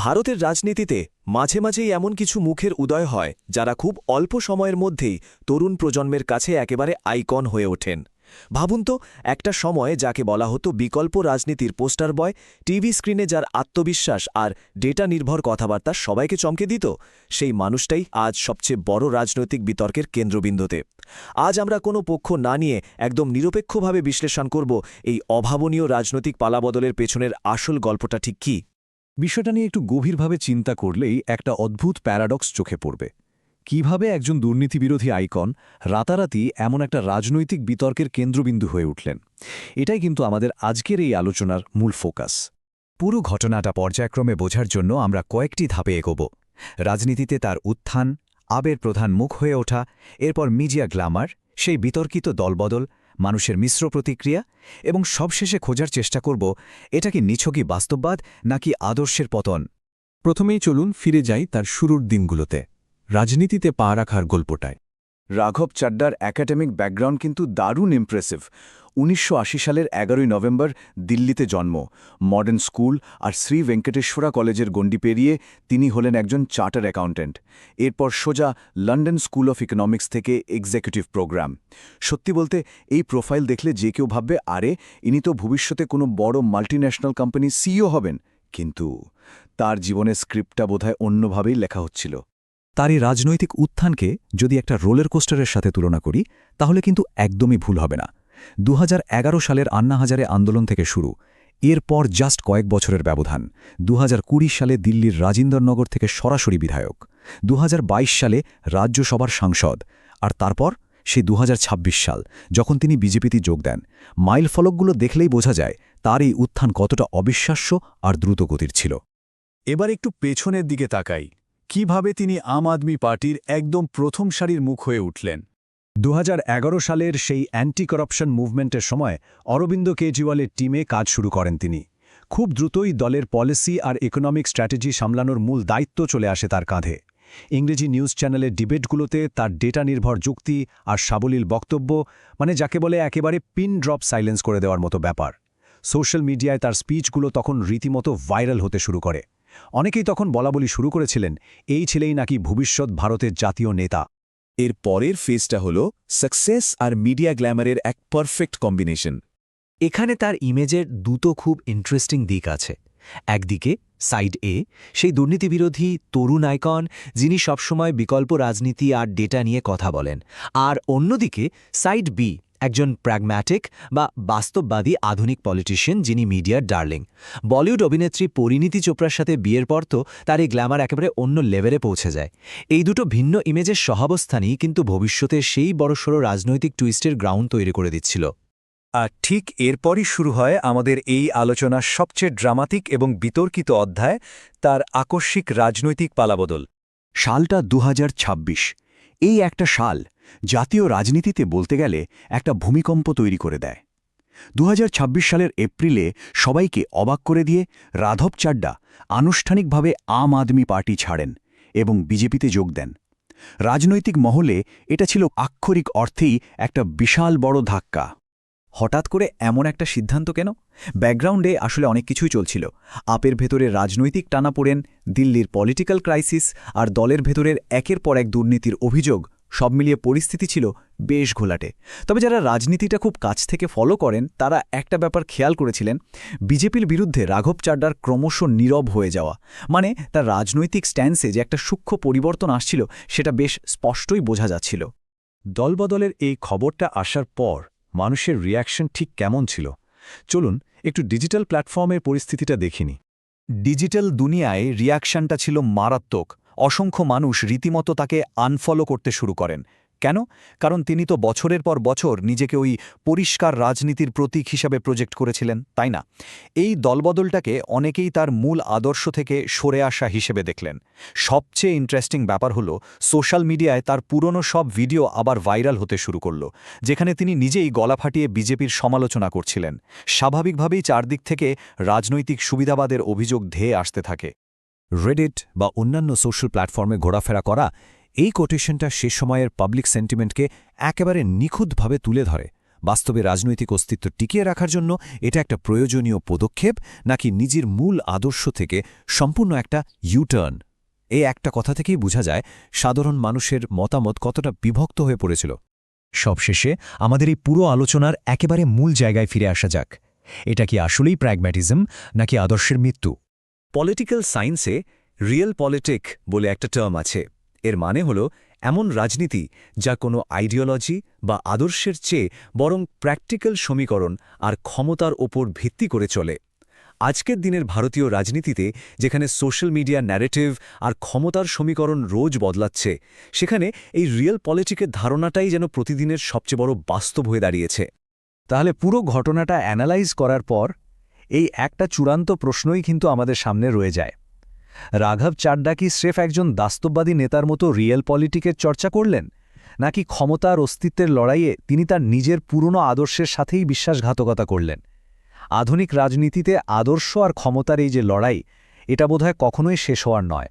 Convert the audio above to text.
ভারতের রাজনীতিতে মাঝে মাঝেই এমন কিছু মুখের উদয় হয় যারা খুব অল্প সময়ের মধ্যেই তরুণ প্রজন্মের কাছে একেবারে আইকন হয়ে ওঠেন। ভাবুন তো, একটা সময় যাকে বলা হতো বিকল্প রাজনীতির পোস্টার বয়, টিভি স্ক্রিনে যার আত্মবিশ্বাস আর ডেটা নির্ভর কথাবার্তা সবাইকে চমকে দিত, সেই মানুষটাই আজ সবচেয়ে বড় রাজনৈতিক বিতর্কের কেন্দ্রবিন্দুতে। আজ আমরা কোনো পক্ষ না নিয়ে একদম নিরপেক্ষভাবে বিশ্লেষণ করব এই অভাবনীয় রাজনৈতিক পালাবদলের পেছনের আসল গল্পটা ঠিক কী। বিষয়টা নিয়ে একটু গভীরভাবে চিন্তা করলেই একটা অদ্ভুত প্যারাডক্স চোখে পড়বে। কিভাবে একজন দুর্নীতিবিরোধী আইকন রাতারাতি এমন একটা রাজনৈতিক বিতর্কের কেন্দ্রবিন্দু হয়ে উঠলেন? এটাই কিন্তু আমাদের আজকের এই আলোচনার মূল ফোকাস। পুরো ঘটনাটা পর্যায়ক্রমে বোঝার জন্য আমরা কয়েকটি ধাপে এগোব। রাজনীতিতে তার উত্থান, আবের প্রধান মুখ হয়ে ওঠা, এরপর মিডিয়া গ্ল্যামার, সেই বিতর্কিত দলবদল, মানুষের মিশ্র প্রতিক্রিয়া এবং সবশেষে খোঁজার চেষ্টা করব এটা কি নিছকই বাস্তববাদ নাকি আদর্শের পতন। প্রথমেই চলুন ফিরে যাই তার শুরুর দিনগুলোতে, রাজনীতিতে পা রাখার গল্পটায়। রাঘব চাড্ডার একাডেমিক ব্যাকগ্রাউন্ড কিন্তু দারুণ ইমপ্রেসিভ। ১৯৮০ সালের ১১ই নভেম্বর দিল্লিতে জন্ম। মডার্ন স্কুল আর শ্রী ভেঙ্কটেশ্বরা কলেজের গণ্ডি পেরিয়ে তিনি হলেন একজন চার্টার অ্যাকাউন্ট্যান্ট। এরপর সোজা লন্ডন স্কুল অফ ইকোনমিক্স থেকে এক্সিকিউটিভ প্রোগ্রাম। সত্যি বলতে এই প্রোফাইল দেখলে যে কেউ ভাববে, আরে ইনি তো ভবিষ্যতে কোনো বড় মাল্টিন্যাশনাল কোম্পানির সিইও হবেন। কিন্তু তার জীবনের স্ক্রিপ্টটা বোধহয় অন্যভাবেই লেখা হচ্ছিল। তার এই রাজনৈতিক উত্থানকে যদি একটা রোলার কোস্টারের সাথে তুলনা করি তাহলে কিন্তু একদমই ভুল হবে না। ২০১১ সালের আন্না হাজারে আন্দোলন থেকে শুরু, এরপর জাস্ট কয়েক বছরের ব্যবধান ২০২০ সালে দিল্লির রাজিন্দরনগর থেকে সরাসরি বিধায়ক, ২০২২ সালে রাজ্যসভার সাংসদ, আর তারপর সেই ২০২৬ সাল যখন তিনি বিজেপিতে যোগ দেন। মাইলফলকগুলো দেখলেই বোঝা যায় তার এই উত্থান কতটা অবিশ্বাস্য আর দ্রুতগতির ছিল। এবার একটু পেছনের দিকে তাকাই, কিভাবে তিনি আম আদমি পার্টির একদম প্রথম সারির মুখ হয়ে উঠলেন। ২০১১ সালের সেই অ্যান্টি করাপশন মুভমেন্টের সময় অরবিন্দ কেজরিওয়ালের টিমে কাজ শুরু করেন তিনি। খুব দ্রুতই দলের পলিসি আর ইকোনমিক স্ট্র্যাটেজি সামলানোর মূল দায়িত্ব চলে আসে তার কাঁধে। ইংরেজি নিউজ চ্যানেলের ডিবেটগুলোতে তার ডেটা নির্ভর যুক্তি আর সাবলীল বক্তব্য, মানে যাকে বলে একেবারে পিন ড্রপ সাইলেন্স করে দেওয়ার মতো ব্যাপার। সোশ্যাল মিডিয়ায় তার স্পিচগুলো তখন রীতিমতো ভাইরাল হতে শুরু করে। অনেকেই তখন বলাবলি শুরু করেছিলেন, এই ছেলেই নাকি ভবিষ্যৎ ভারতের জাতীয় নেতা। এর পরের ফেজটা হল সাকসেস আর মিডিয়া গ্ল্যামারের এক পারফেক্ট কম্বিনেশন। এখানে তার ইমেজের দুটো খুব ইন্টারেস্টিং দিক আছে। একদিকে সাইড এ, সেই দুর্নীতিবিরোধী তরুণ আইকন যিনি সবসময় বিকল্প রাজনীতি আর ডেটা নিয়ে কথা বলেন, আর অন্যদিকে সাইড বি, একজন প্র্যাগম্যাটিক বা বাস্তববাদী আধুনিক পলিটিশিয়ান যিনি মিডিয়ার ডার্লিং। বলিউড অভিনেত্রী পরিণীতি চোপড়ার সাথে বিয়ের পর তো তার এই গ্ল্যামার একেবারে অন্য লেভেলে পৌঁছে যায়। এই দুটো ভিন্ন ইমেজের সহাবস্থানই কিন্তু ভবিষ্যতে সেই বড়সড় রাজনৈতিক টুইস্টের গ্রাউন্ড তৈরি করে দিচ্ছিল। আর ঠিক এরপরই শুরু হয় আমাদের এই আলোচনার সবচেয়ে ড্রামাটিক এবং বিতর্কিত অধ্যায়, তার আকস্মিক রাজনৈতিক পালাবদল। সালটা ২০২৬। এই একটা সাল জাতীয় রাজনীতিতে বলতে গেলে একটা ভূমিকম্প তৈরি করে দেয়। ২০২৬ সালের এপ্রিলে সবাইকে অবাক করে দিয়ে রাঘব চাড্ডা আনুষ্ঠানিকভাবে আম আদমি পার্টি ছাড়েন এবং বিজেপিতে যোগ দেন। রাজনৈতিক মহলে এটা ছিল আক্ষরিক অর্থেই একটা বিশাল বড় ধাক্কা। হঠাৎ করে এমন একটা সিদ্ধান্ত কেন? ব্যাকগ্রাউন্ডে আসলে অনেক কিছুই চলছিল। আপের ভেতরে রাজনৈতিক টানাপোড়েন, দিল্লির পলিটিক্যাল ক্রাইসিস আর দলের ভেতরের একের পর এক দুর্নীতির অভিযোগ, সব মিলিয়ে পরিস্থিতি ছিল বেশ ঘোলাটে। তবে যারা রাজনীতিটা খুব কাছ থেকে ফলো করেন তারা একটা ব্যাপার খেয়াল করেছিলেন, বিজেপির বিরুদ্ধে রাঘব চাড্ডার ক্রমশ নীরব হয়ে যাওয়া, মানে তার রাজনৈতিক স্ট্যান্সে যে একটা সূক্ষ্ম পরিবর্তন আসছিল সেটা বেশ স্পষ্টই বোঝা যাচ্ছিল। দলবদলের এই খবরটা আসার পর মানুষের রিয়াকশন ঠিক কেমন ছিল? চলুন একটু ডিজিটাল প্ল্যাটফর্মের পরিস্থিতিটা দেখিনি। ডিজিটাল দুনিয়ায় রিয়াকশনটা ছিল মারাত্মক। অসংখ্য মানুষ রীতিমতো তাকে আনফলো করতে শুরু করেন। কেন? কারণ তিনি তো বছরের পর বছর নিজেকে ওই পরিষ্কার রাজনীতির প্রতীক হিসাবে প্রজেক্ট করেছিলেন, তাই না? এই দলবদলটাকে অনেকেই তার মূল আদর্শ থেকে সরে আসা হিসেবে দেখলেন। সবচেয়ে ইন্টারেস্টিং ব্যাপার হলো, সোশ্যাল মিডিয়ায় তার পুরনো সব ভিডিও আবার ভাইরাল হতে শুরু করল, যেখানে তিনি নিজেই গলা ফাটিয়ে বিজেপির সমালোচনা করছিলেন। স্বাভাবিকভাবেই চারদিক থেকে রাজনৈতিক সুবিধাবাদের অভিযোগ ধেয়ে আসতে থাকে। রেডিট বা অন্যান্য সোশ্যাল প্ল্যাটফর্মে ঘোরাফেরা করা এই কোটেশনটা সে সময়ের পাবলিক সেন্টিমেন্টকে একেবারে নিখুঁতভাবে তুলে ধরে। বাস্তবে রাজনৈতিক অস্তিত্ব টিকিয়ে রাখার জন্য এটা একটা প্রয়োজনীয় পদক্ষেপ নাকি নিজের মূল আদর্শ থেকে সম্পূর্ণ একটা ইউটার্ন? এই একটা কথা থেকেই বোঝা যায় সাধারণ মানুষের মতামত কতটা বিভক্ত হয়ে পড়েছিল। সবশেষে আমাদের এই পুরো আলোচনার একেবারে মূল জায়গায় ফিরে আসা যাক। এটা কি আসলেই প্র্যাগম্যাটিজম নাকি আদর্শের মৃত্যু? পলিটিক্যাল সায়েন্সে রিয়েল পলিটিক বলে একটা টার্ম আছে। এর মানে হল এমন রাজনীতি যা কোনো আইডিওলজি বা আদর্শের চেয়ে বরং প্র্যাকটিক্যাল সমীকরণ আর ক্ষমতার ওপর ভিত্তি করে চলে। আজকের দিনের ভারতীয় রাজনীতিতে যেখানে সোশ্যাল মিডিয়া ন্যারেটিভ আর ক্ষমতার সমীকরণ রোজ বদলাচ্ছে, সেখানে এই রিয়েল পলিটিকের ধারণাটাই যেন প্রতিদিনের সবচেয়ে বড় বাস্তব হয়ে দাঁড়িয়েছে। তাহলে পুরো ঘটনাটা অ্যানালাইজ করার পর এই একটা চূড়ান্ত প্রশ্নই কিন্তু আমাদের সামনে রয়ে যায়। রাঘব চাড্ডা কি স্রেফ একজন বাস্তববাদী নেতার মতো রিয়েল পলিটিকের চর্চা করলেন, নাকি ক্ষমতার অস্তিত্বের লড়াইয়ে তিনি তার নিজের পুরনো আদর্শের সাথেই বিশ্বাসঘাতকতা করলেন? আধুনিক রাজনীতিতে আদর্শ আর ক্ষমতার এই যে লড়াই, এটা বোধহয় কখনোই শেষ হওয়ার নয়।